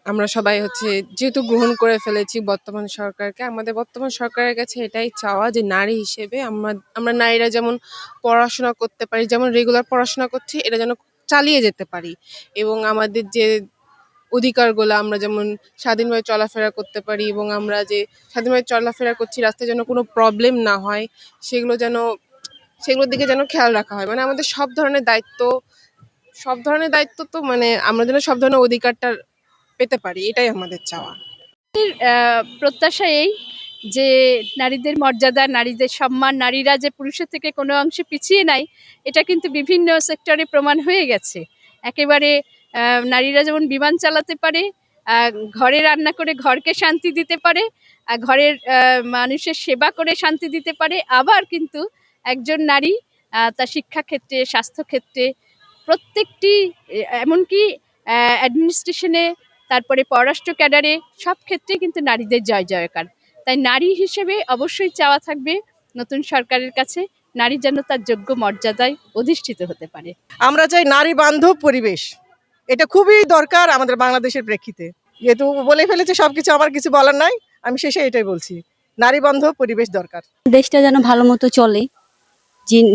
আমরা সবাই যেহেতু গ্রহণ করে ফেলেছি বর্তমান সরকারকে, আমাদের বর্তমান সরকারের কাছে এটাই চাওয়া যে নারী হিসেবে আমরা আমরা নারীরা যেমন পড়াশোনা করতে পারি, যেমন রেগুলার পড়াশোনা করছি এটা যেন চালিয়ে যেতে পারি, এবং আমাদের যে অধিকারগুলো আমরা যেমন স্বাধীনভাবে চলাফেরা করতে পারি, এবং আমরা যে স্বাধীনভাবে চলাফেরা করছি রাস্তায় যেন কোনো প্রবলেম না হয়, সেগুলো যেন সেগুলোর দিকে যেন খেয়াল রাখা হয়। মানে আমাদের সব ধরনের দায়িত্ব তো মানে আমরা যেন সব ধরনের অধিকারটা পেতে পারি, এটাই আমাদের চাওয়া। প্রত্যাশা এই যে নারীদের মর্যাদা, নারীদের সম্মান, নারীরা যে পুরুষের থেকে কোনো অংশে পিছিয়ে নাই, এটা কিন্তু বিভিন্ন সেক্টরে প্রমাণ হয়ে গেছে। একেবারে নারীরা যেমন বিমান চালাতে পারে, ঘরে রান্না করে ঘরকে শান্তি দিতে পারে, ঘরের মানুষের সেবা করে শান্তি দিতে পারে, আবার কিন্তু একজন নারী তার শিক্ষাক্ষেত্রে, স্বাস্থ্যক্ষেত্রে, প্রত্যেকটি এমনকি অ্যাডমিনিস্ট্রেশনে, তারপরে পররাষ্ট্র ক্যাডারে, সব ক্ষেত্রেই কিন্তু নারীদের জয় জয়কার। তাই নারী হিসেবে অবশ্যই চাওয়া থাকবে নতুন সরকারের কাছে, নারী যেন তার যোগ্য মর্যাদায় অধিষ্ঠিত হতে পারে। আমরা চাই নারী বান্ধব পরিবেশ, এটা খুবই দরকার আমাদের বাংলাদেশের প্রেক্ষিতে। যেহেতু বলে ফেলেছে সবকিছু, আমার কিছু বলার নাই, আমি শেষে এটাই বলছি, নারী বান্ধব পরিবেশ দরকার। দেশটা যেন ভালো মতো চলে,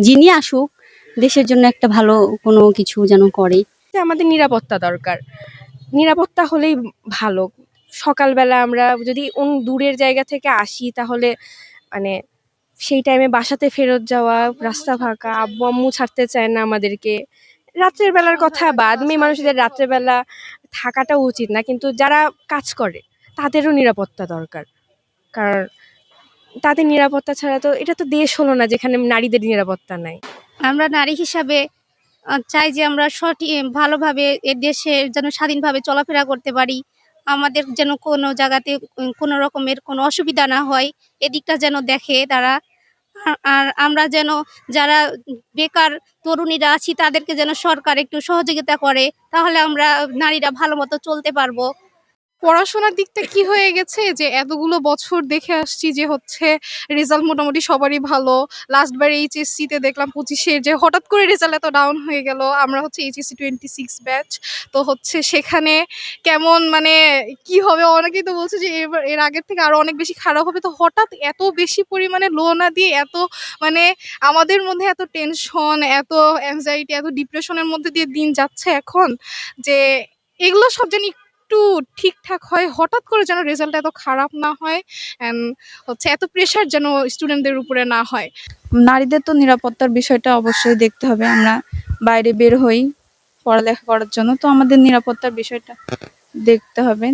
যিনি আসুক দেশের জন্য একটা ভালো কোনো কিছু যেন করে। আমাদের নিরাপত্তা দরকার, নিরাপত্তা হলেই ভালো। সকালবেলা আমরা যদি দূরের জায়গা থেকে আসি তাহলে মানে সেই টাইমে বাসাতে ফেরত যাওয়া, রাস্তা ফাঁকা, আব্বু আম্মু ছাড়তে চায় না আমাদেরকে। রাত্রের বেলার কথা বাদ, মেয়ে মানুষদের রাত্রের বেলা থাকাটা উচিত না, কিন্তু যারা কাজ করে তাদেরও নিরাপত্তা দরকার। কারণ তাদের নিরাপত্তা ছাড়া তো এটা তো দেশ হলো না যেখানে নারীদের নিরাপত্তা নাই। আমরা নারী হিসাবে চাই যে আমরা সঠিক ভালোভাবে এ দেশে যেন স্বাধীনভাবে চলাফেরা করতে পারি। আমাদের যেন কোনো জায়গাতে কোনো রকমের কোনো অসুবিধা না হয়, এদিকটা যেন দেখে তারা। আর আমরা যেন যারা বেকার তরুণীরা আছি তাদেরকে যেন সরকার একটু সহযোগিতা করে, তাহলে আমরা নারীরা ভালো মতো চলতে পারবো। পড়াশোনার দিকটা কি হয়ে গেছে যে এতগুলো বছর দেখে আসছি যে রেজাল্ট মোটামুটি সবারই ভালো। লাস্টবার এইচএসসি তে দেখলাম 25-এর যে হঠাৎ করে রেজাল্ট এত ডাউন হয়ে গেল। আমরা এইচএসসি 26 ব্যাচ, তো সেখানে কেমন মানে কি হবে, অনেকেই তো বলছে যে এর আগের থেকে আরো অনেক বেশি খারাপ হবে। তো হঠাৎ এত বেশি পরিমাণে লো না দিয়ে এত মানে আমাদের মধ্যে এত টেনশন, এত অ্যাংজাইটি, এত ডিপ্রেশনের মধ্যে দিয়ে দিন যাচ্ছে এখন, যে এগুলো সব জানি একটু ঠিকঠাক হয়, হঠাৎ করে যেন রেজাল্ট এত খারাপ না হয়, অ্যান্ড এত প্রেশার যেন স্টুডেন্টদের উপরে না হয়। নারীদের তো নিরাপত্তার বিষয়টা অবশ্যই দেখতে হবে। আমরা বাইরে বের হই পড়ালেখা করার জন্য, তো আমাদের নিরাপত্তার বিষয়টা দেখতে হবে।